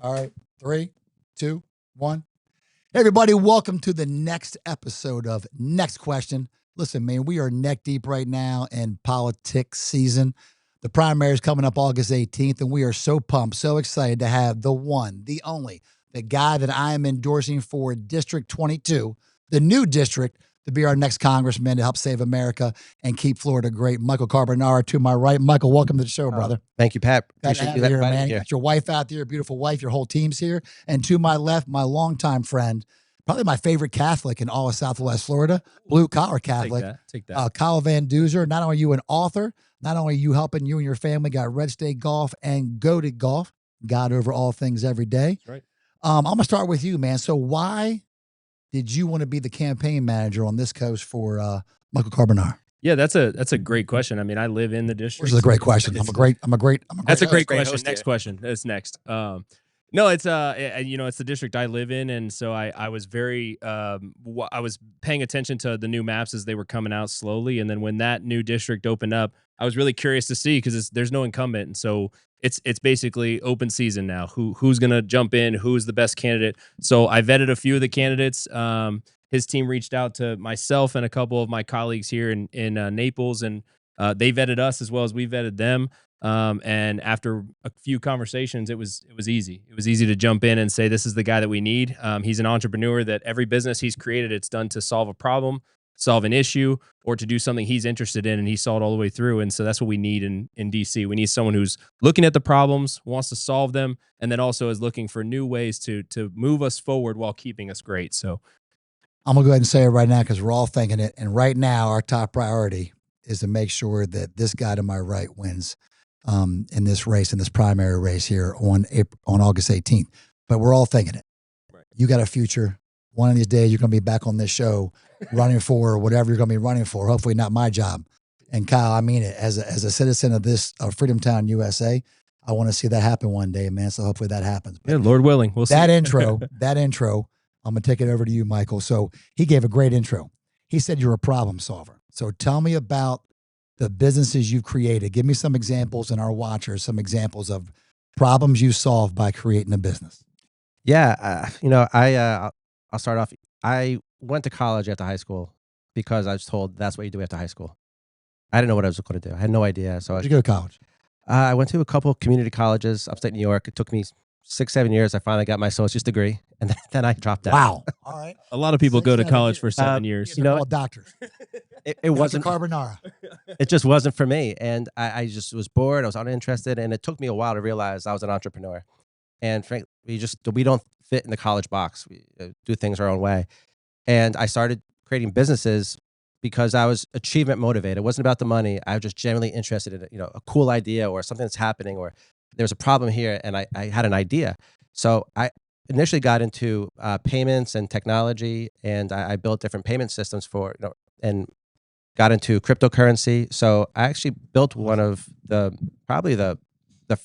All right. 3, 2, 1. Hey, everybody. Welcome to the next episode of Next Question. Listen, man, we are neck deep right now in politics season. The primary is coming up August 18th, and we are so pumped, so excited to have the one, the only, the guy that I am endorsing for District 22, the new district, to be our next congressman to help save America and keep Florida great. Michael Carbonara to my right. Michael, welcome to the show, brother. Thank you, Pat. Appreciate you here, man. You got your wife out there, beautiful wife. Your whole team's here. And to my left, my longtime friend, probably my favorite Catholic in all of Southwest Florida, blue collar Catholic. Take that. Kyle Van Duzer. Not only are you an author, not only are you helping you and your family got Red State Golf and Go to Golf, God over all things every day. That's right. I'm going to start with you, man. So why did you want to be the campaign manager on this coast for Michael Carbonara? Yeah, that's a great question. I mean, I live in the district. Which is a great question. I'm a great. That's a great question. host Next here. question. That's next. No, it's it's the district I live in, and so I was very I was paying attention to the new maps as they were coming out slowly, and then when that new district opened up, I was really curious to see because there's no incumbent, and so it's basically open season now. Who's gonna jump in? Who's the best candidate? So I vetted a few of the candidates. His team reached out to myself and a couple of my colleagues here in Naples, and they vetted us as well as we vetted them. And after a few conversations, it was easy. It was easy to jump in and say, this is the guy that we need. He's an entrepreneur that every business he's created, it's done to solve a problem, solve an issue, or to do something he's interested in, and he saw it all the way through. And so that's what we need in DC. We need someone who's looking at the problems, wants to solve them, and then also is looking for new ways to move us forward while keeping us great. So I'm going to go ahead and say it right now because we're all thinking it. And right now, our top priority is to make sure that this guy to my right wins in this race, in this primary race here on August 18th. But we're all thinking it. Right. You got a future. One of these days, you're going to be back on this show running for whatever you're going to be running for. Hopefully not my job. And Kyle, I mean it. As a citizen of this Freedom Town, USA, I want to see that happen one day, man. So hopefully that happens. But yeah, Lord willing, we'll see. That intro, I'm going to take it over to you, Michael. So he gave a great intro. He said you're a problem solver. So tell me about the businesses you've created. Give me some examples in our watchers, some examples of problems you solved by creating a business. Yeah, I'll start off. I went to college after high school because I was told that's what you do after high school. I didn't know what I was going to do. I had no idea. So Where'd you go to college? I went to a couple of community colleges upstate New York. It took me 6-7 years. I finally got my associate's degree, and then I dropped out. Wow. All right. A lot of people go to 6-7 college years. for 7 years. They're all doctors. It wasn't Carbonara. It just wasn't for me, and I just was bored. I was uninterested, and it took me a while to realize I was an entrepreneur. And frankly, we don't fit in the college box. We do things our own way, and I started creating businesses because I was achievement motivated. It wasn't about the money. I was just genuinely interested in a cool idea or something that's happening, or there's a problem here, and I had an idea. So I initially got into payments and technology, and I built different payment systems and got into cryptocurrency. So I actually built one of probably the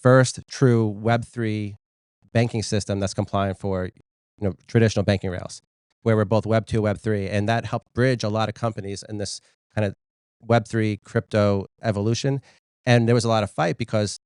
first true Web3 banking system that's compliant for traditional banking rails, where we're both Web 2, Web 3, and that helped bridge a lot of companies in this kind of Web 3 crypto evolution. And there was a lot of fight because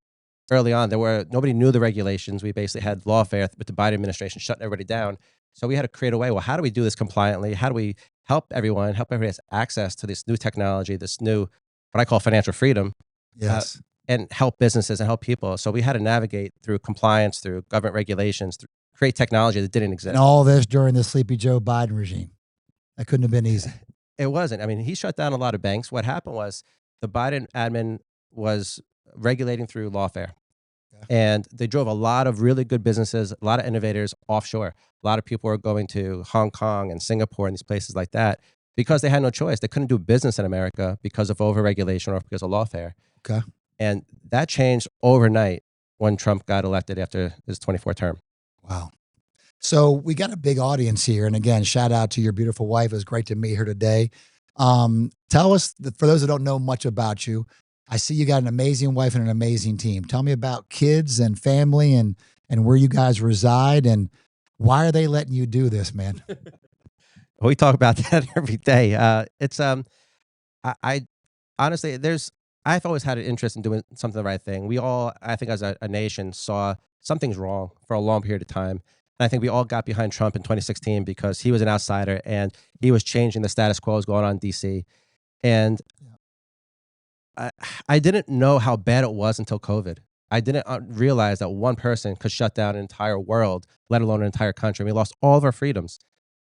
early on nobody knew the regulations. We basically had lawfare with the Biden administration shutting everybody down. So we had to create a way. Well, how do we do this compliantly? How do we help everybody has access to this new technology, this new what I call financial freedom? Yes. And help businesses and help people. So we had to navigate through compliance, through government regulations, create technology that didn't exist. And all this during the sleepy Joe Biden regime. That couldn't have been easy. It wasn't. I mean, he shut down a lot of banks. What happened was the Biden admin was regulating through lawfare. Yeah. And they drove a lot of really good businesses, a lot of innovators offshore. A lot of people were going to Hong Kong and Singapore and these places like that because they had no choice. They couldn't do business in America because of overregulation or because of lawfare. Okay. And that changed overnight when Trump got elected after his 24th term. Wow. So we got a big audience here. And again, shout out to your beautiful wife. It was great to meet her today. Tell us, for those that don't know much about you, I see you got an amazing wife and an amazing team. Tell me about kids and family and where you guys reside and why are they letting you do this, man? We talk about that every day. I honestly, I've always had an interest in doing something the right thing. We all, I think as a nation, saw something's wrong for a long period of time. And I think we all got behind Trump in 2016 because he was an outsider and he was changing the status quo was going on in DC. And I, I didn't know how bad it was until COVID. I didn't realize that one person could shut down an entire world, let alone an entire country. We lost all of our freedoms.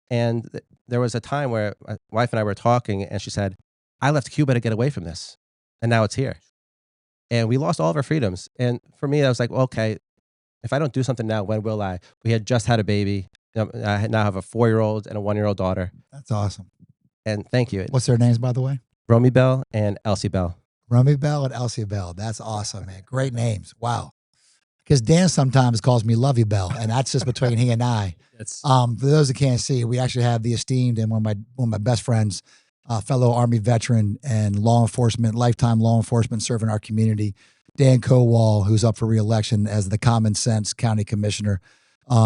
And there was a time where my wife and I were talking, and she said, I left Cuba to get away from this, and now it's here. And we lost all of our freedoms. And for me, I was like, well, okay, if I don't do something now, when will I? We had just had a baby. I now have a 4-year-old and a 1-year-old daughter. That's awesome. And thank you. What's their names, by the way? Romy Bell and Elsie Bell. Romy Bell and Elsie Bell. That's awesome, man. Great names. Wow. Because Dan sometimes calls me Lovey Bell, and that's just between he and I. For those that can't see, we actually have the esteemed and one of my best friends, fellow Army veteran and lifetime law enforcement serving our community, Dan Kowal, who's up for re-election as the Common Sense County Commissioner.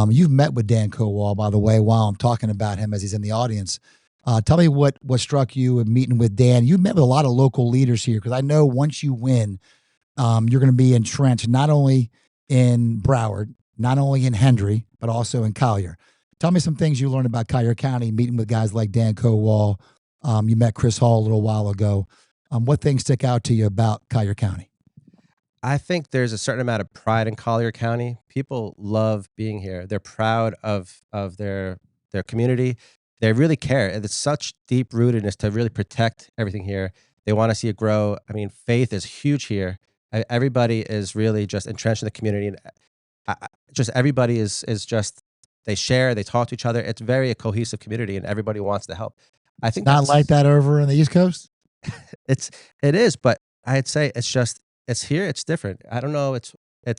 You've met with Dan Kowal, by the way, while I'm talking about him as he's in the audience. Tell me what struck you in meeting with Dan. You met with a lot of local leaders here, because I know once you win, you're going to be entrenched not only in Broward, not only in Hendry, but also in Collier. Tell me some things you learned about Collier County, meeting with guys like Dan Kowal. You met Chris Hall a little while ago. What things stick out to you about Collier County? I think there's a certain amount of pride in Collier County. People love being here. They're proud of their community. They really care. It's such deep rootedness to really protect everything here. They want to see it grow. I mean, faith is huge here. Everybody is really just entrenched in the community, and just everybody is just, they share, they talk to each other. It's very a cohesive community, and everybody wants to help. I think not like that over on the East Coast. It is, but I'd say it's here. It's different. I don't know. It's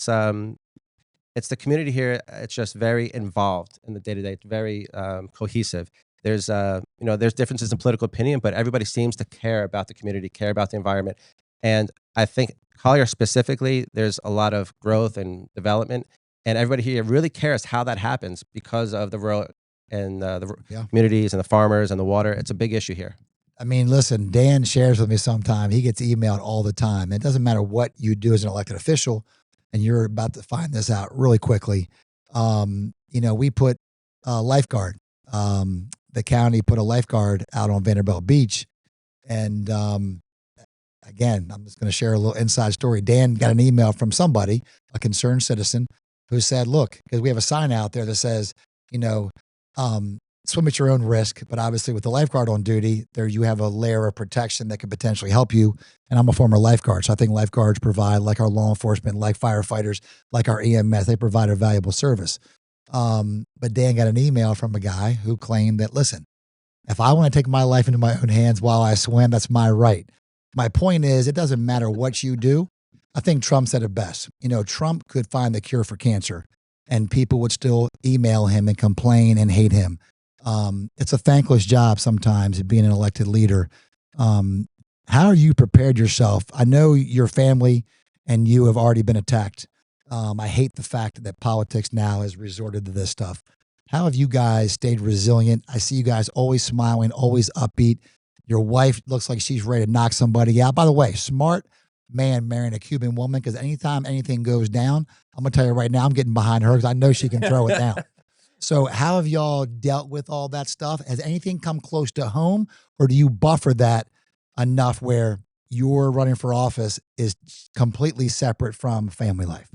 the community here. It's just very involved in the day to day. It's very cohesive. There's there's differences in political opinion, but everybody seems to care about the community, care about the environment. And I think Collier specifically, there's a lot of growth and development, and everybody here really cares how that happens because of the rural and the communities and the farmers and the water. It's a big issue here. I mean, listen, Dan shares with me sometimes. He gets emailed all the time. It doesn't matter what you do as an elected official, and you're about to find this out really quickly. We put a lifeguard. The county put a lifeguard out on Vanderbilt Beach, and again, I'm just going to share a little inside story. Dan got an email from somebody, a concerned citizen, who said, look, because we have a sign out there that says, swim at your own risk, but obviously with the lifeguard on duty, there you have a layer of protection that could potentially help you. And I'm a former lifeguard, so I think lifeguards provide, like our law enforcement, like firefighters, like our EMS, they provide a valuable service. But Dan got an email from a guy who claimed that, listen, if I want to take my life into my own hands while I swim, that's my right. My point is, it doesn't matter what you do. I think Trump said it best. Trump could find the cure for cancer, and people would still email him and complain and hate him. It's a thankless job sometimes being an elected leader. How are you prepared yourself? I know your family and you have already been attacked. I hate the fact that politics now has resorted to this stuff. How have you guys stayed resilient? I see you guys always smiling, always upbeat. Your wife looks like she's ready to knock somebody out. By the way, smart man marrying a Cuban woman, because anytime anything goes down, I'm going to tell you right now, I'm getting behind her because I know she can throw it down. So how have y'all dealt with all that stuff? Has anything come close to home, or do you buffer that enough where your running for office is completely separate from family life?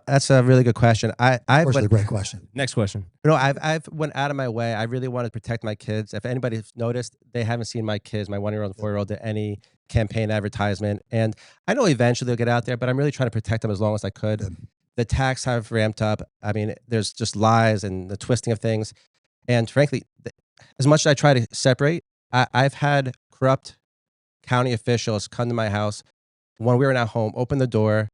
That's a really good question. That's a great question. Next question. I've went out of my way. I really want to protect my kids. If anybody's noticed, they haven't seen my kids, my 1-year-old and 4-year-old, at any campaign advertisement. And I know eventually they'll get out there, but I'm really trying to protect them as long as I could. Good. The attacks have ramped up. I mean, there's just lies and the twisting of things. And frankly, as much as I try to separate, I've had corrupt county officials come to my house when we were not home, open the door,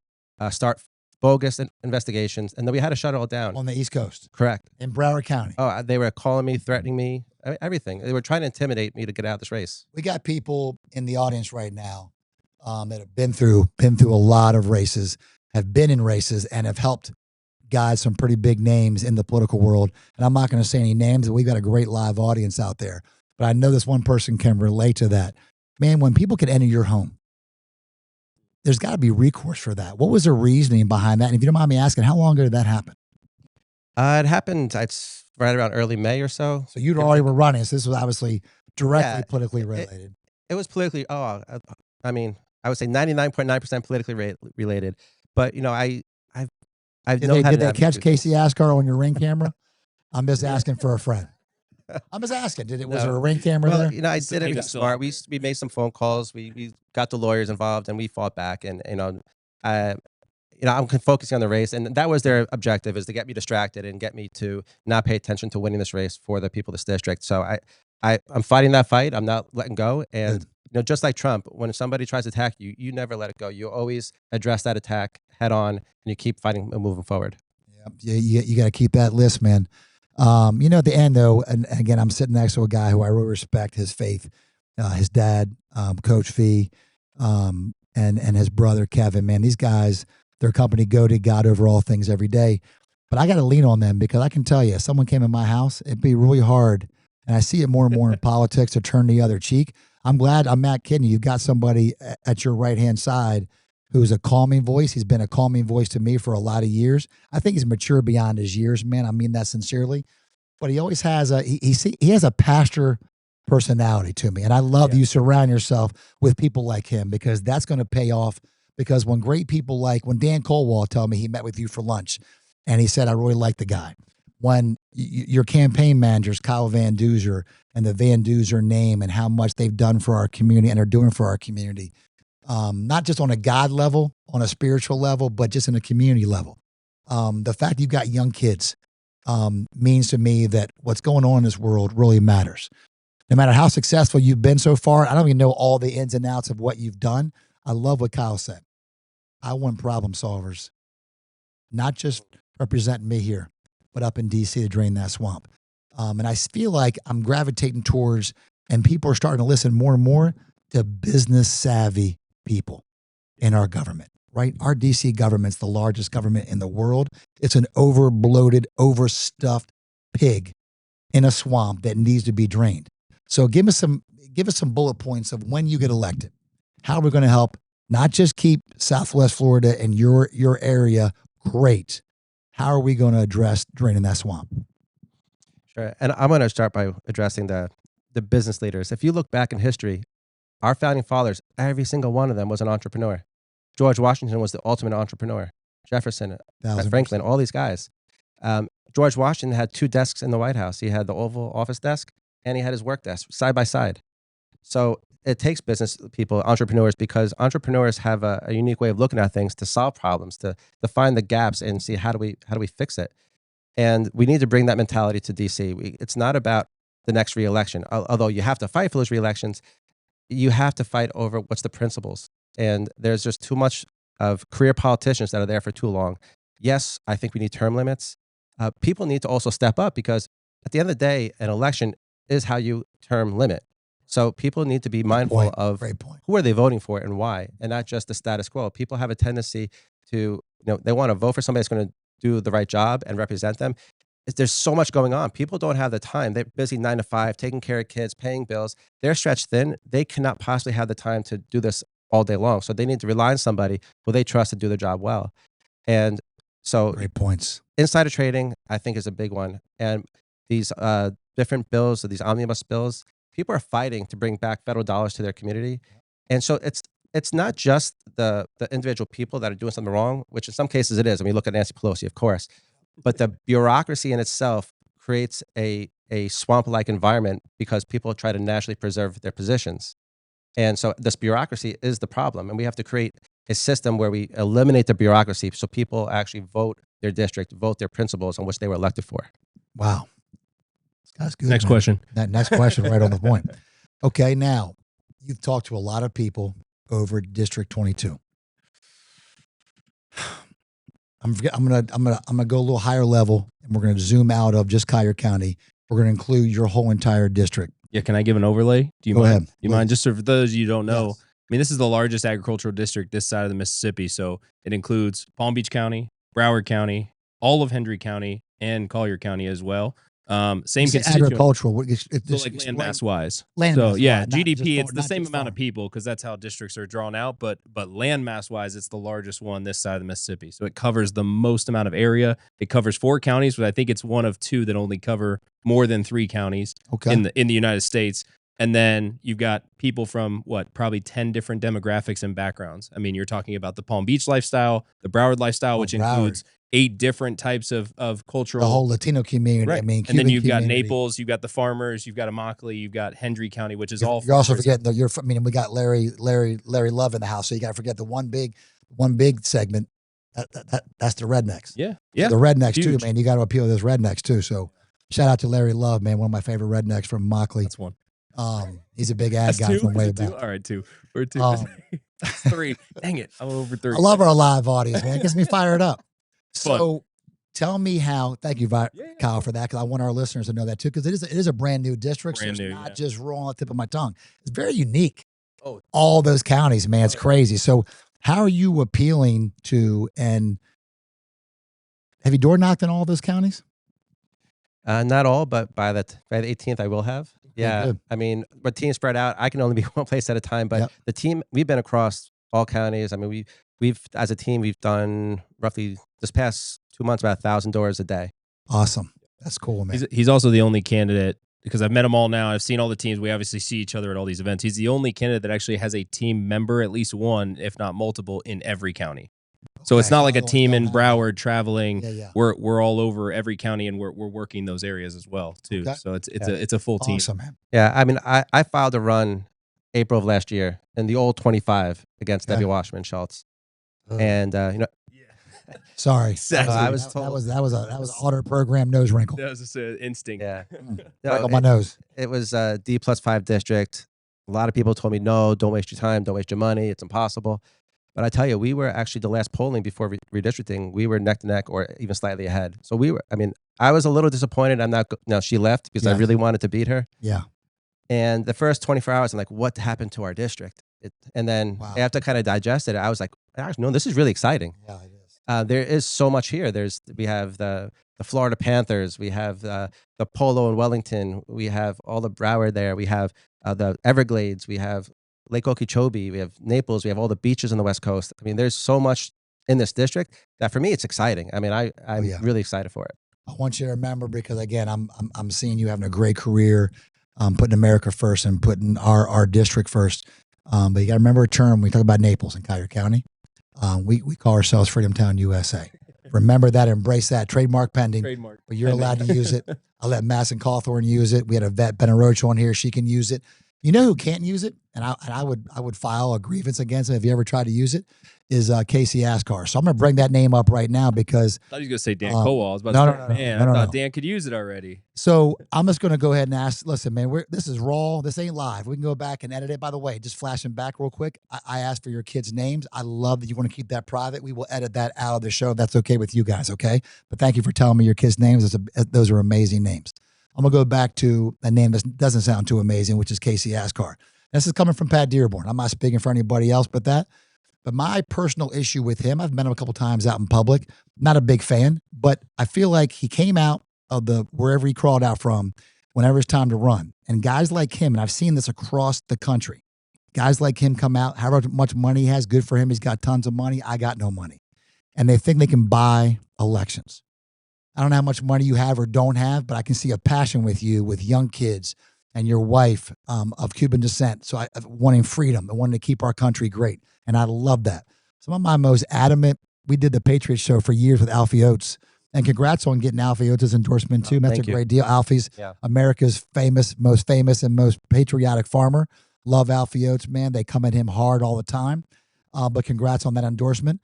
start bogus investigations, and then we had to shut it all down. On the East Coast? Correct. In Broward County? Oh, they were calling me, threatening me, everything. They were trying to intimidate me to get out of this race. We got people in the audience right now that have been through a lot of races, have been in races, and have helped guide some pretty big names in the political world. And I'm not going to say any names, but we've got a great live audience out there. But I know this one person can relate to that. Man, when people can enter your home there's got to be recourse for that. What was the reasoning behind that? And if you don't mind me asking, how long ago did that happen? It happened right around early May or so. So you'd already were running. So this was obviously directly Yeah, politically related. It was politically. I mean, I would say 99.9% politically related. But I've known how Did to they catch navigate Casey Ascar on your Ring camera? I'm just asking for a friend. I'm just asking. Was there a Ring camera there? I did everything smart. We made some phone calls. We got the lawyers involved, and we fought back. And I'm focusing on the race, and that was their objective, is to get me distracted and get me to not pay attention to winning this race for the people of this district. So I'm fighting that fight. I'm not letting go. And just like Trump, when somebody tries to attack you, you never let it go. You always address that attack head on, and you keep fighting and moving forward. Yeah, you got to keep that list, man. At the end though, and again, I'm sitting next to a guy who I really respect his faith, his dad, Coach Fee, and his brother Kevin. Man, these guys, their company go to God over all things every day. But I got to lean on them, because I can tell you, if someone came in my house, it'd be really hard. And I see it more and more in politics, to turn the other cheek. I'm not kidding you. You've got somebody at your right-hand side who's a calming voice. He's been a calming voice to me for a lot of years. I think he's mature beyond his years, man. I mean that sincerely. But he always has he has a pastor personality to me. And I love you surround yourself with people like him, because that's going to pay off. Because when great people when Dan Colwell told me he met with you for lunch, and he said, I really like the guy. When your campaign managers, Kyle Van Duzer and the Van Duzer name, and how much they've done for our community and are doing for our community, not just on a God level, on a spiritual level, but just in a community level. The fact you've got young kids means to me that what's going on in this world really matters. No matter how successful you've been so far, I don't even know all the ins and outs of what you've done. I love what Kyle said. I want problem solvers, not just representing me here, but up in D.C. to drain that swamp. And I feel like I'm gravitating towards, and people are starting to listen more and more to business savvy people in our government, right? Our D.C. government's the largest government in the world. It's an over-bloated, overstuffed pig in a swamp that needs to be drained. So give us some bullet points of when you get elected. How are we going to help not just keep Southwest Florida and your area great? How are we going to address draining that swamp? Sure. And I'm going to start by addressing the business leaders. If you look back in history, our founding fathers, every single one of them was an entrepreneur. George Washington was the ultimate entrepreneur. Jefferson, Franklin, all these guys. George Washington had 2 desks in the White House. He had the Oval Office desk, and he had his work desk side by side. So it takes business people, entrepreneurs, because entrepreneurs have a unique way of looking at things to solve problems, to find the gaps and see how do we fix it. And we need to bring that mentality to DC. It's not about the next reelection, although you have to fight for those reelections. You have to fight over what's the principles. And there's just too much of career politicians that are there for too long. Yes, I think we need term limits. People need to also step up, because at the end of the day, an election is how you term limit. So people need to be mindful of who are they voting for and why, and not just the status quo. People have a tendency to, they want to vote for somebody that's going to do the right job and represent them. There's so much going on. People don't have the time. They're busy 9 to 5, taking care of kids, paying bills. They're stretched thin. They cannot possibly have the time to do this all day long. So they need to rely on somebody who they trust to do their job well. And so great points. Insider trading, I think, is a big one. And these different bills, or these omnibus bills, people are fighting to bring back federal dollars to their community. And so it's not just the individual people that are doing something wrong, which in some cases it is. I mean, look at Nancy Pelosi, of course. But the bureaucracy in itself creates a swamp-like environment, because people try to naturally preserve their positions. And so this bureaucracy is the problem. And we have to create a system where we eliminate the bureaucracy, so people actually vote their district, vote their principles on which they were elected for. Wow. That's good. Next question. That next question, right on the point. Okay, now you've talked to a lot of people over District 22. I'm gonna go a little higher level, and we're gonna zoom out of just Collier County. We're gonna include your whole entire district. Yeah, can I give an overlay? Do you Go mind? ahead, Do you mind? Just for those you don't know, yes. I mean, this is the largest agricultural district this side of the Mississippi. So it includes Palm Beach County, Broward County, all of Hendry County, and Collier County as well. Same You say constituent. agricultural. So like land mass wise. Land So mass yeah, wise, not GDP, just it's farm- the not same just amount of farm. people because that's how districts are drawn out. But land mass wise, it's the largest one this side of the Mississippi. So it covers the most amount of area. It covers 4 counties, but I think it's one of 2 that only cover more than 3 counties Okay. in the United States. And then you've got people from probably 10 different demographics and backgrounds. I mean, you're talking about the Palm Beach lifestyle, the Broward lifestyle, which Broward. includes 8 different types of cultural. The whole Latino community. Right. I mean, and then Cuban you've got community. Naples, you've got the farmers, you've got Immokalee, you've got Hendry County, which is all. You're also farmers. forgetting I mean, we got Larry Love in the house, so you got to forget the one big segment. That's the rednecks. Yeah, So yeah. the rednecks Huge. too, man. You got to appeal to those rednecks too. So shout out to Larry Love, man. One of my favorite rednecks from Immokalee. That's one. He's a big ad That's guy 2. from way Is it 2? back. All right, 2. We're 2. Um, That's 3. Dang it, I'm over 3. I love our live audience, man. It gets me fired up. Fun. So tell me how. Thank you, Kyle, for that, because I want our listeners to know that too, because it is a brand new district. Brand so it's new, not yeah. just rolling on the tip of my tongue. It's very unique. Oh. All those counties, man. It's crazy. So how are you appealing to, and have you door knocked in all those counties? Not all, but by the 18th, I will have. Yeah. good. I mean, but team spread out. I can only be one place at a time, but Yep. the team, we've been across all counties. I mean, we've, as a team, we've done roughly this past 2 months, about 1,000 doors a day. Awesome. That's cool, man. He's also the only candidate, because I've met them all now. I've seen all the teams. We obviously see each other at all these events. He's the only candidate that actually has a team member, at least one, if not multiple, in every county. So it's Okay, not like a otherwise team going in out. Broward traveling. Yeah. We're all over every county, and we're working those areas as well too. Okay. So it's a full team. Awesome, man. Yeah. I mean, I filed a run April of last year in the old 25 against Okay. Debbie Washman Schultz. Ugh. And, Sorry. Exactly. I was that told- was an auto program nose wrinkle. That was just an instinct. yeah. Right on my nose. It was a D+5 district. A lot of people told me, no, don't waste your time. Don't waste your money. It's impossible. But I tell you, we were actually the last polling before redistricting. We were neck to neck or even slightly ahead. So I was a little disappointed. She left because I Yeah. really wanted to beat her. Yeah. And the first 24 hours, I'm like, what happened to our district? And then Wow. after kind of digested it, I was like, actually, no, this is really exciting. Yeah, it is. There is so much here. We have the Florida Panthers. We have the Polo in Wellington. We have all the Broward there. We have the Everglades. We have Lake Okeechobee. We have Naples. We have all the beaches on the West Coast. I mean, there's so much in this district that for me, it's exciting. I mean, I'm yeah. really excited for it. I want you to remember, because again, I'm seeing you having a great career, putting America first and putting our district first. But you got to remember a term. We talk about Naples and Collier County. We call ourselves Freedom Town, USA. Remember that, embrace that. Trademark pending, Trademark. but you're allowed to use it. I'll let Masson Cawthorn use it. We had a vet, Ben Roach, on here. She can use it. You know who can't use it? And I would file a grievance against him if you ever try to use it, is Casey Ascar. So I'm going to bring that name up right now, because I thought he was gonna say Dan Kowal. I was about no, to say, no, no, man, no, no, I thought no. Dan could use it already. So I'm just going to go ahead and ask, listen, man, this is raw. This ain't live. We can go back and edit it. By the way, just flashing back real quick, I asked for your kids' names. I love that you want to keep that private. We will edit that out of the show if that's okay with you guys, okay? But thank you for telling me your kids' names. Those are amazing names. I'm going to go back to a name that doesn't sound too amazing, which is Casey Ascar. This is coming from Pat Dearborn. I'm not speaking for anybody else but that. But my personal issue with him, I've met him a couple times out in public. Not a big fan, but I feel like he came out of wherever he crawled out from whenever it's time to run. And guys like him, and I've seen this across the country, guys like him come out, however much money he has, good for him. He's got tons of money. I got no money. And they think they can buy elections. I don't know how much money you have or don't have, but I can see a passion with you, with young kids and your wife of Cuban descent. So wanting freedom and wanting to keep our country great. And I love that. Some of my most adamant, we did the Patriots show for years with Alfie Oates. And congrats on getting Alfie Oates' endorsement too. That's a great deal. Alfie's America's most famous and most patriotic farmer. Love Alfie Oates, man. They come at him hard all the time. But congrats on that endorsement.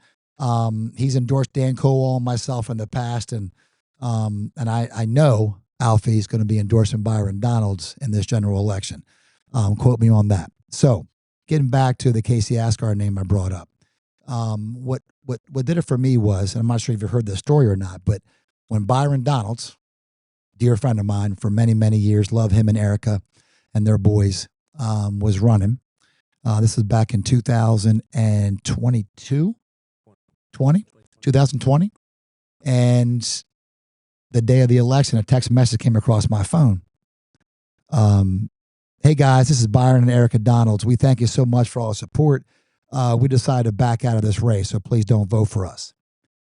He's endorsed Dan Kowal and myself in the past. And I know Alfie's going to be endorsing Byron Donalds in this general election. Quote me on that. So getting back to the Casey Ascar name I brought up. What did it for me was, and I'm not sure if you heard this story or not, but when Byron Donalds, dear friend of mine for many, many years, love him and Erica and their boys, was running. This was back in 2020. And the day of the election, a text message came across my phone. Hey guys, this is Byron and Erica Donalds. We thank you so much for all the support. We decided to back out of this race, so please don't vote for us.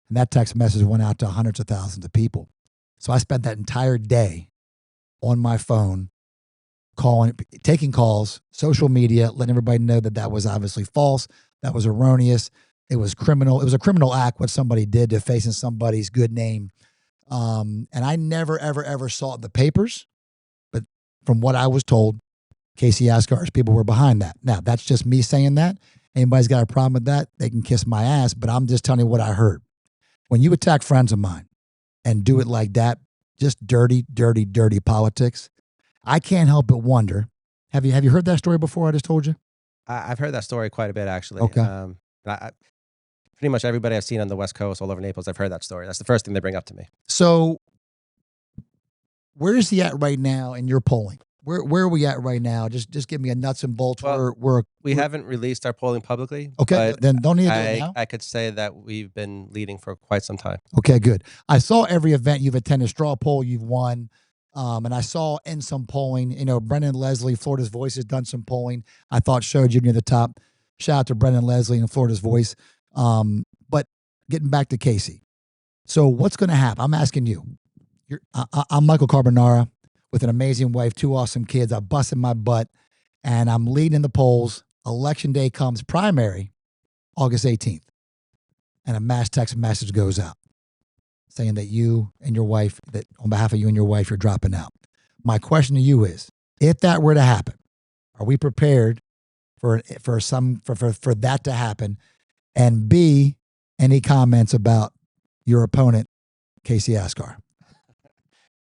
And that text message went out to hundreds of thousands of people. So I spent that entire day on my phone calling, taking calls, social media, letting everybody know that that was obviously false, that was erroneous, it was criminal. It was a criminal act what somebody did to facing somebody's good name. And I never, ever, ever saw it in the papers, but from what I was told, Casey Asgar's people were behind that. Now, that's just me saying that. Anybody's got a problem with that, they can kiss my ass, but I'm just telling you what I heard. When you attack friends of mine and do it like that, just dirty, dirty, dirty politics, I can't help but wonder, have you heard that story before I just told you? I've heard that story quite a bit, actually. Okay. Pretty much everybody I've seen on the West Coast, all over Naples, I've heard that story. That's the first thing they bring up to me. So where is he at right now in your polling? Where are we at right now? Just give me a nuts and bolts. Well, we haven't released our polling publicly. Okay, then don't need to do it now. I could say that we've been leading for quite some time. Okay, good. I saw every event you've attended, straw poll you've won. And I saw in some polling, Brendan Leslie, Florida's Voice, has done some polling. I thought showed you near the top. Shout out to Brendan Leslie and Florida's Voice. But getting back to Casey. So what's going to happen? I'm asking you. I'm Michael Carbonara with an amazing wife, 2 awesome kids. I busted my butt, and I'm leading the polls. Election day comes, primary, August 18th. And a mass text message goes out saying that you and your wife, that on behalf of you and your wife, you're dropping out. My question to you is, if that were to happen, are we prepared for that to happen? And B, any comments about your opponent, Casey Asgar?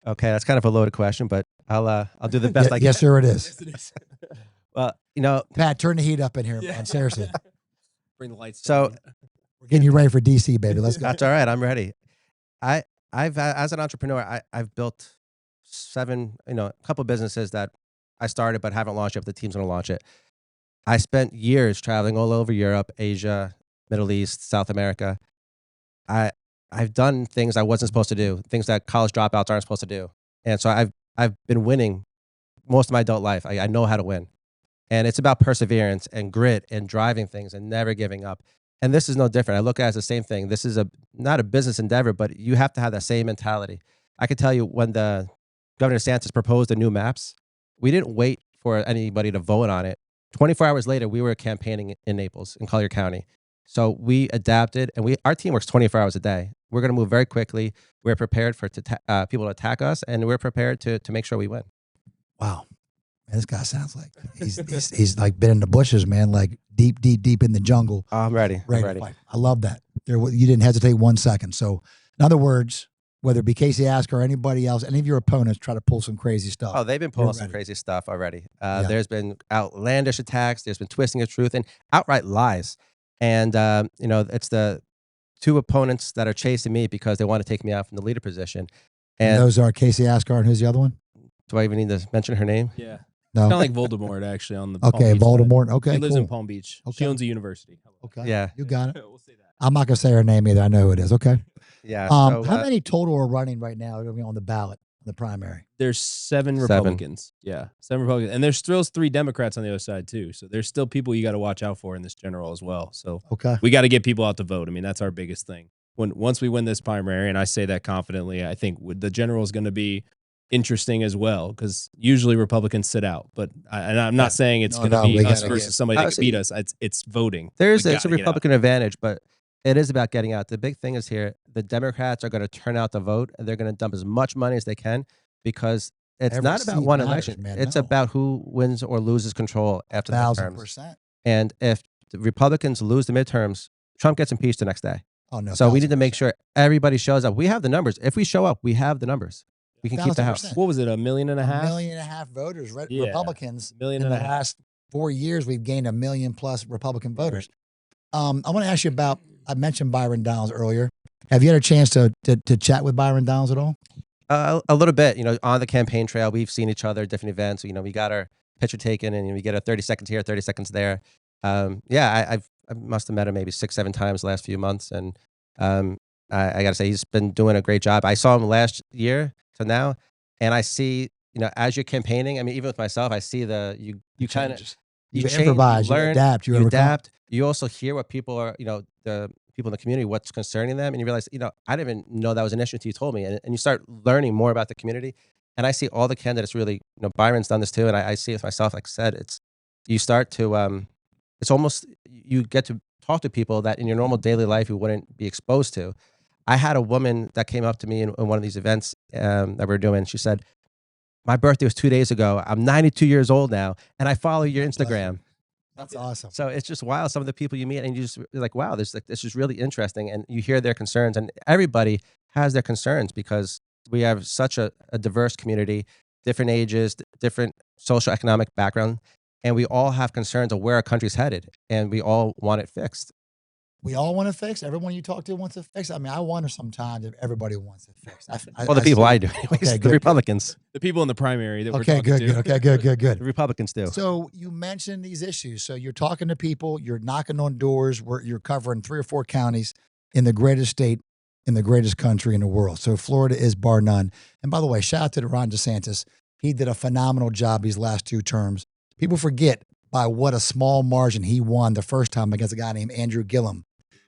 Okay, that's kind of a loaded question, but I'll do the best I can. Yes, sir, it is. Well, Pat, turn the heat up in here, man. Seriously. Bring the lights. So we're getting you ready for DC, baby. Let's go. That's all right. I'm ready. I've as an entrepreneur, I've built a couple of businesses that I started but haven't launched yet. The team's going to launch it. I spent years traveling all over Europe, Asia, Middle East, South America. I've done things I wasn't supposed to do, things that college dropouts aren't supposed to do. And so I've been winning most of my adult life. I know how to win. And it's about perseverance and grit and driving things and never giving up. And this is no different. I look at it as the same thing. This is not a business endeavor, but you have to have that same mentality. I can tell you when the Governor DeSantis proposed the new maps, we didn't wait for anybody to vote on it. 24 hours later, we were campaigning in Naples, in Collier County. So we adapted, and our team works 24 hours a day. We're going to move very quickly. We're prepared for people to attack us, and we're prepared to make sure we win. Wow. Man, this guy sounds like he's like been in the bushes, man, like deep in the jungle. I'm ready. I'm ready. I love that. You didn't hesitate 1 second. So, in other words, whether it be Casey Asgar or anybody else, any of your opponents try to pull some crazy stuff. Oh, they've been pulling some crazy stuff already. There's been outlandish attacks. There's been twisting of truth and outright lies. And, it's the 2 opponents that are chasing me because they want to take me out from the leader position. And those are Casey Asgar, and who's the other one? Do I even need to mention her name? Yeah. No. Kind of like Voldemort, actually, on the Okay, Palm Beach Voldemort. side. Okay, She lives cool. in Palm Beach. Okay. She owns a university. Okay. Yeah. You got it. We'll say that. I'm not going to say her name either. I know who it is. Okay. Yeah. How many total are running right now on the ballot, the primary? There's 7 Republicans. Yeah, 7 Republicans. And there's still 3 Democrats on the other side, too. So there's still people you got to watch out for in this general as well. So we got to get people out to vote. I mean, that's our biggest thing. Once we win this primary, and I say that confidently, I think the general is going to be interesting as well, because usually Republicans sit out. But I'm not saying it's going to be us versus somebody that can beat us. It's voting. It's a Republican advantage, but it is about getting out. The big thing is here, the Democrats are going to turn out the vote, and they're going to dump as much money as they can, because it's not about one election. It's about who wins or loses control after the midterms. 1,000%. And if the Republicans lose the midterms, Trump gets impeached the next day. Oh, no. So we need to make sure everybody shows up. We have the numbers. If we show up, we have the numbers. We can keep the House. What was it, 1.5 million? 1.5 million voters, Republicans. Million in and the a half. last 4 years, we've gained 1 million plus Republican voters. I want to ask you about, I mentioned Byron Donalds earlier. Have you had a chance to chat with Byron Donalds at all? A little bit. On the campaign trail, we've seen each other at different events. We got our picture taken, and we get a 30 seconds here, 30 seconds there. I must have met him maybe 6-7 times the last few months, and I got to say, he's been doing a great job. I saw him last year to now, and I see, as you're campaigning, I mean, even with myself, I see you kind of, Changes. you You change, improvise, you you learn, adapt, you you overcome. adapt. You also hear what people are, the people in the community, what's concerning them, and you realize, I didn't even know that was an issue until you told me, and you start learning more about the community. And I see all the candidates really, Byron's done this too, and I see it myself. Like I said, you start to, it's almost, you get to talk to people that in your normal daily life you wouldn't be exposed to. I had a woman that came up to me in one of these events that we were doing. She said, "My birthday was 2 days ago. I'm 92 years old now, and I follow your Instagram." That's awesome. So it's just wild. Some of the people you meet, and you're like, wow, this is really interesting. And you hear their concerns, and everybody has their concerns because we have such a diverse community, different ages, different social economic background, and we all have concerns of where our country's headed, and we all want it fixed. We all want to fix. Everyone you talk to wants it fixed. I mean, I wonder sometimes if everybody wants it fixed. Well, the people I do, anyways, Okay, the good. Republicans. The people in the primary that we're Okay, talking good, to. good. Okay, good. The Republicans do. So you mentioned these issues. So you're talking to people, you're knocking on doors, where you're covering 3 or 4 counties in the greatest state, in the greatest country in the world. So Florida is bar none. And by the way, shout out to Ron DeSantis. He did a phenomenal job these last 2 terms. People forget by what a small margin he won the first time against a guy named Andrew Gillum.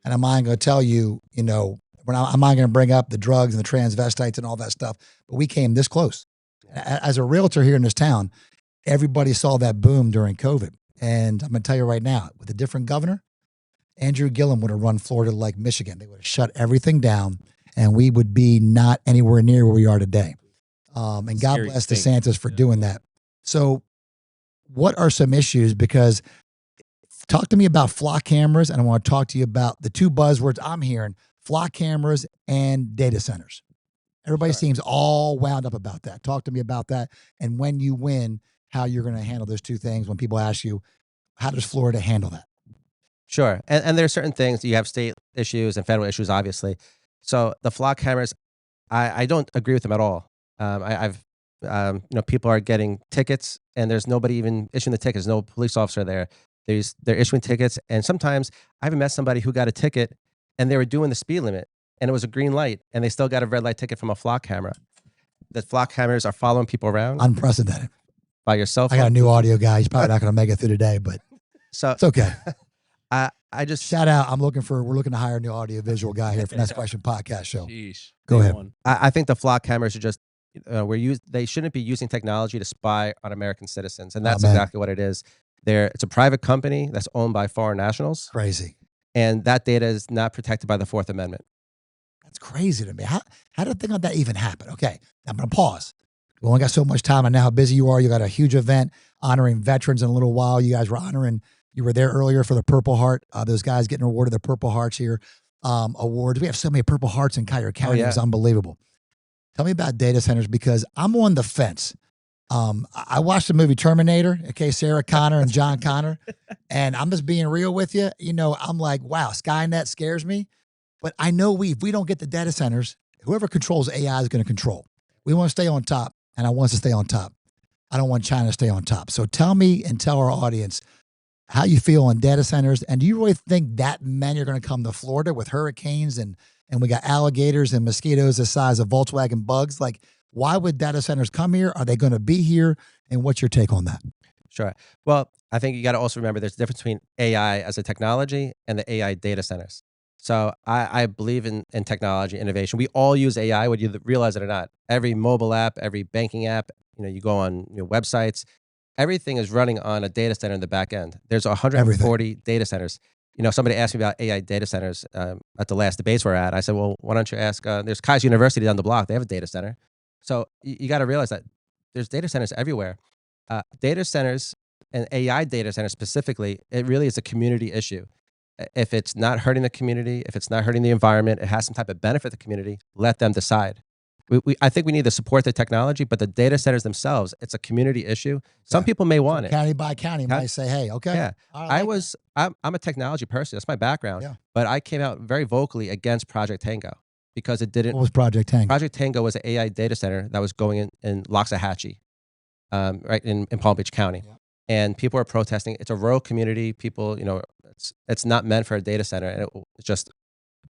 And I'm not going to tell you, I'm not going to bring up the drugs and the transvestites and all that stuff, but we came this close. As a realtor here in this town, everybody saw that boom during COVID. And I'm going to tell you right now, with a different governor, Andrew Gillum would have run Florida like Michigan. They would have shut everything down, and we would be not anywhere near where we are today. And God bless DeSantis for doing that. So what are some issues? Because talk to me about flock cameras, and I want to talk to you about the 2 buzzwords I'm hearing, flock cameras and data centers. Everybody seems all wound up about that. Talk to me about that, and when you win, how you're going to handle those 2 things when people ask you, how does Florida handle that? Sure. And there are certain things, you have state issues and federal issues, obviously. So the flock cameras, I don't agree with them at all. I've people are getting tickets, and there's nobody even issuing the tickets. No police officer there. They're issuing tickets, and sometimes I even met somebody who got a ticket, and they were doing the speed limit, and it was a green light, and they still got a red light ticket from a flock camera. The flock cameras are following people around. Unprecedented. By your cell phone. I got a new audio guy. He's probably not going to make it through today, but so it's okay. I just shout out. We're looking to hire a new audio visual guy here for Next Question podcast show. Sheesh. Go ahead. I think the flock cameras are just they shouldn't be using technology to spy on American citizens, and that's exactly what it is. It's a private company that's owned by foreign nationals. Crazy. And that data is not protected by the 4th Amendment. That's crazy to me. How did a thing like that even happen? Okay, I'm going to pause. We only got so much time. I know how busy you are. You got a huge event honoring veterans in a little while. You guys you were there earlier for the Purple Heart. Those guys getting awarded the Purple Hearts here. Awards. We have so many Purple Hearts in Cuyahoga County. It's unbelievable. Tell me about data centers, because I'm on the fence. I watched the movie Terminator, okay, Sarah Connor and John Connor, and I'm just being real with you. I'm like, wow, Skynet scares me, but I know if we don't get the data centers, whoever controls AI is going to control. We want to stay on top, and I want us to stay on top. I don't want China to stay on top. So tell me and tell our audience how you feel on data centers, and do you really think that many are going to come to Florida with hurricanes and we got alligators and mosquitoes the size of Volkswagen bugs? Like, why would data centers come here? Are they going to be here? And what's your take on that? Sure. Well, I think you got to also remember there's a difference between AI as a technology and the AI data centers. So I believe in technology, innovation. We all use AI, whether you realize it or not. Every mobile app, every banking app, you go on websites, everything is running on a data center in the back end. There's 140 data centers. Somebody asked me about AI data centers at the last debates we're at. I said, well, why don't you ask, there's Kaiser University down the block. They have a data center. So you got to realize that there's data centers everywhere. Data centers and AI data centers specifically, it really is a community issue. If it's not hurting the community, if it's not hurting the environment, it has some type of benefit to the community, let them decide. I think we need to support the technology, but the data centers themselves, it's a community issue. Some people may want it. County by county might say, hey, okay. Yeah. I'm a technology person. That's my background. Yeah. But I came out very vocally against Project Tango because it didn't. What was Project Tango? Project Tango was an AI data center that was going in Loxahatchee, right in Palm Beach County. Yeah. And people are protesting. It's a rural community. People, it's not meant for a data center. And it's just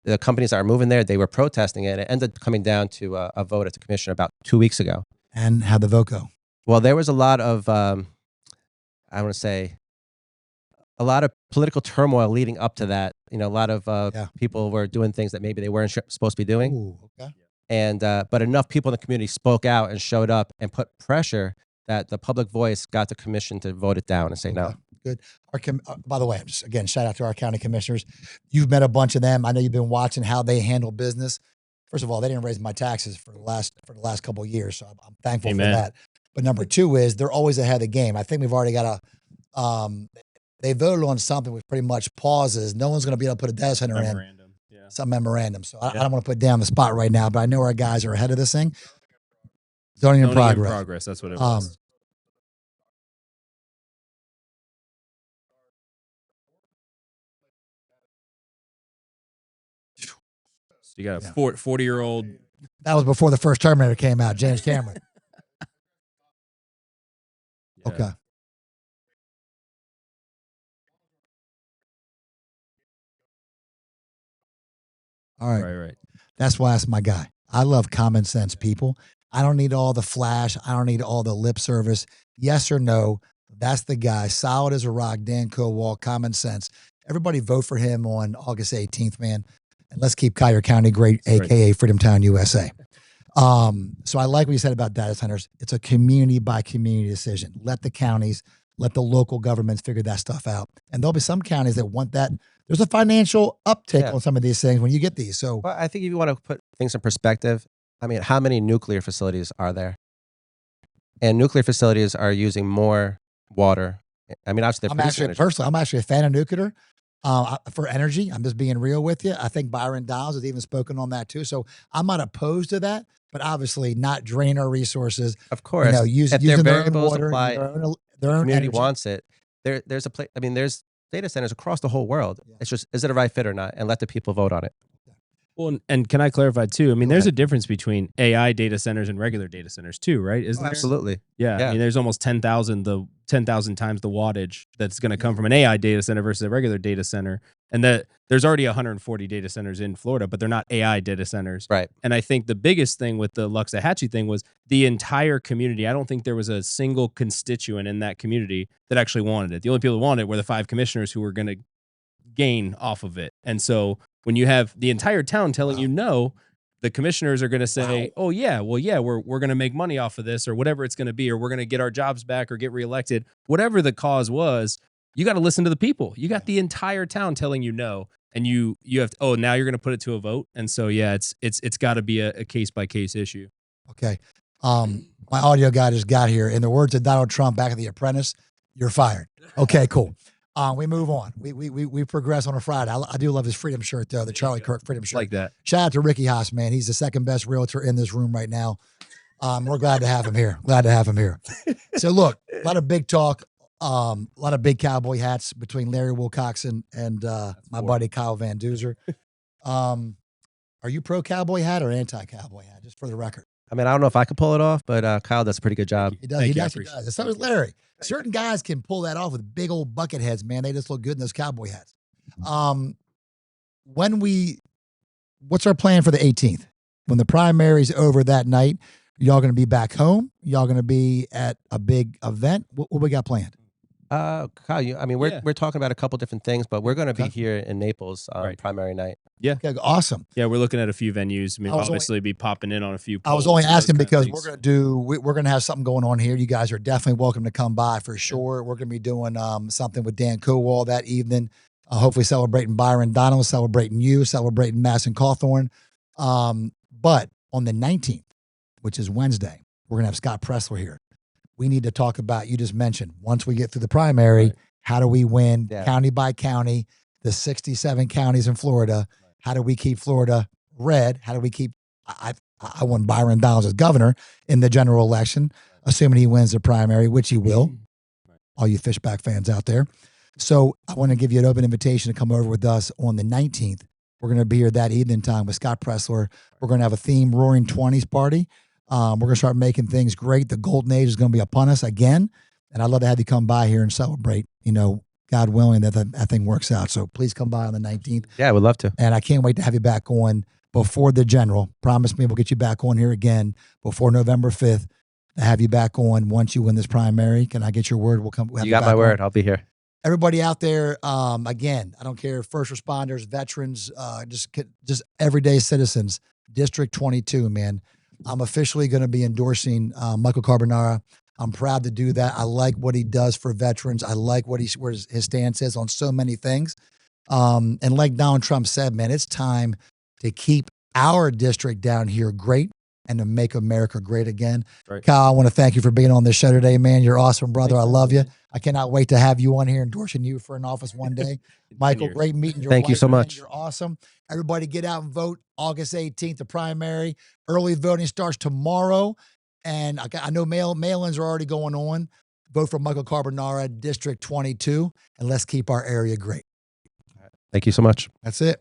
the companies that are moving there, they were protesting it. It ended up coming down to a vote at the commission about 2 weeks ago. And how'd the vote go? Well, there was a lot of, I want to say, a lot of political turmoil leading up to that. You know, a lot of people were doing things that maybe they weren't supposed to be doing. Ooh, okay. And but enough people in the community spoke out and showed up and put pressure that the public voice got the commission to vote it down and say no. Good. By the way, I'm just again shout out to our county commissioners. You've met a bunch of them. I know you've been watching how they handle business. First of all, they didn't raise my taxes for the last couple of years, so I'm thankful for that. But number two is they're always ahead of the game. I think we've already got they voted on something which pretty much pauses. No one's going to be able to put a data center in. Some memorandum. So I don't want to put it down the spot right now, but I know our guys are ahead of this thing. Zoning in progress. That's what it was. So you got a 40-year-old. That was before the first Terminator came out, James Cameron. Okay. All right. Right. That's why that's my guy. I love common sense people. I don't need all the flash. I don't need all the lip service. Yes or no. That's the guy. Solid as a rock. Dan Kowal, common sense. Everybody vote for him on August 18th, man. And let's keep Collier County great, a.k.a. Freedom Town, USA. So I like what you said about data centers. It's a community by community decision. Let the counties, let the local governments figure that stuff out. And there'll be some counties that want that. There's a financial uptick on some of these things when you get these. So well, I think if you want to put things in perspective, I mean, how many nuclear facilities are there? And nuclear facilities are using more water. I mean, obviously, I'm actually a fan of nuclear for energy. I'm just being real with you. I think Byron Donalds has even spoken on that too. So I'm not opposed to that, but obviously not drain our resources. Of course, if using their variable water, supply, their own community energy. wants it. There's a place. I mean, there's data centers across the whole world. Yeah. It's just, is it a right fit or not? And let the people vote on it. Well, and can I clarify too? I mean, there's a difference between AI data centers and regular data centers too, right? Isn't there? Absolutely. Yeah. I mean, there's almost 10,000 times the wattage that's going to come from an AI data center versus a regular data center. And that there's already 140 data centers in Florida, but they're not AI data centers. Right. And I think the biggest thing with the Luxahatchee thing was the entire community. I don't think there was a single constituent in that community that actually wanted it. The only people who wanted it were the 5 commissioners who were going to gain off of it. And so when you have the entire town telling you no, the commissioners are going to say, oh yeah, well, yeah, we're going to make money off of this or whatever it's going to be, or we're going to get our jobs back or get reelected. Whatever the cause was, you got to listen to the people. You got the entire town telling you no, and you have to, oh, now you're going to put it to a vote. And so, yeah, it's got to be a case by case issue. Okay. My audio guy just got here. In the words of Donald Trump back at The Apprentice, you're fired. Okay, cool. We move on. We progress on a Friday. I do love his freedom shirt though, the Charlie Kirk freedom shirt. Like that. Shout out to Ricky Haas, man. He's the second best realtor in this room right now. We're glad to have him here. So look, a lot of big talk, a lot of big cowboy hats between Larry Wilcoxon and my buddy Kyle Van Duzer. Are you pro cowboy hat or anti cowboy hat? Just for the record. I mean, I don't know if I could pull it off, but Kyle does a pretty good job. He does. He actually does. So does Larry. Certain guys can pull that off with big old bucket heads, man. They just look good in those cowboy hats. What's our plan for the 18th? When the primary's over that night, y'all going to be back home? Y'all going to be at a big event? What we got planned? Kyle, we're talking about a couple different things, but we're going to be here in Naples on primary night. Yeah. Okay, awesome. Yeah, we're looking at a few venues. I mean, obviously be popping in on a few. I was only asking because we're going to have something going on here. You guys are definitely welcome to come by for sure. Yeah. We're going to be doing something with Dan Kowal that evening. Hopefully celebrating Byron Donald, celebrating you, celebrating Madison Cawthorn. But on the 19th, which is Wednesday, we're going to have Scott Pressler here. We need to talk about, you just mentioned, once we get through the primary, how do we win county by county, the 67 counties in Florida? How do we keep Florida red? How do we keep, I want Byron Donalds as governor in the general election, assuming he wins the primary, which he will. All you Fishback fans out there. So I want to give you an open invitation to come over with us on the 19th. We're going to be here that evening time with Scott Pressler. We're going to have a theme Roaring 20s party. We're going to start making things great. The golden age is going to be upon us again. And I'd love to have you come by here and celebrate, God willing, that thing works out. So please come by on the 19th. Yeah, I would love to. And I can't wait to have you back on before the general. Promise me we'll get you back on here again before November 5th to have you back on once you win this primary. Can I get your word? We'll have You got my word. I'll be here. Everybody out there, again, I don't care, first responders, veterans, just everyday citizens, District 22, man. I'm officially going to be endorsing Michael Carbonara. I'm proud to do that. I like what he does for veterans. I like where his stance is on so many things. And like Donald Trump said, man, it's time to keep our district down here great and to make America great again. Right. Kyle, I want to thank you for being on this show today, man. You're awesome, brother. I love you. I cannot wait to have you on here endorsing you for an office one day. Michael, great meeting you. Thank you so much. You're awesome. Everybody get out and vote August 18th, the primary. Early voting starts tomorrow. And I know mail-ins are already going on. Vote for Michael Carbonara, District 22, and let's keep our area great. Thank you so much. That's it.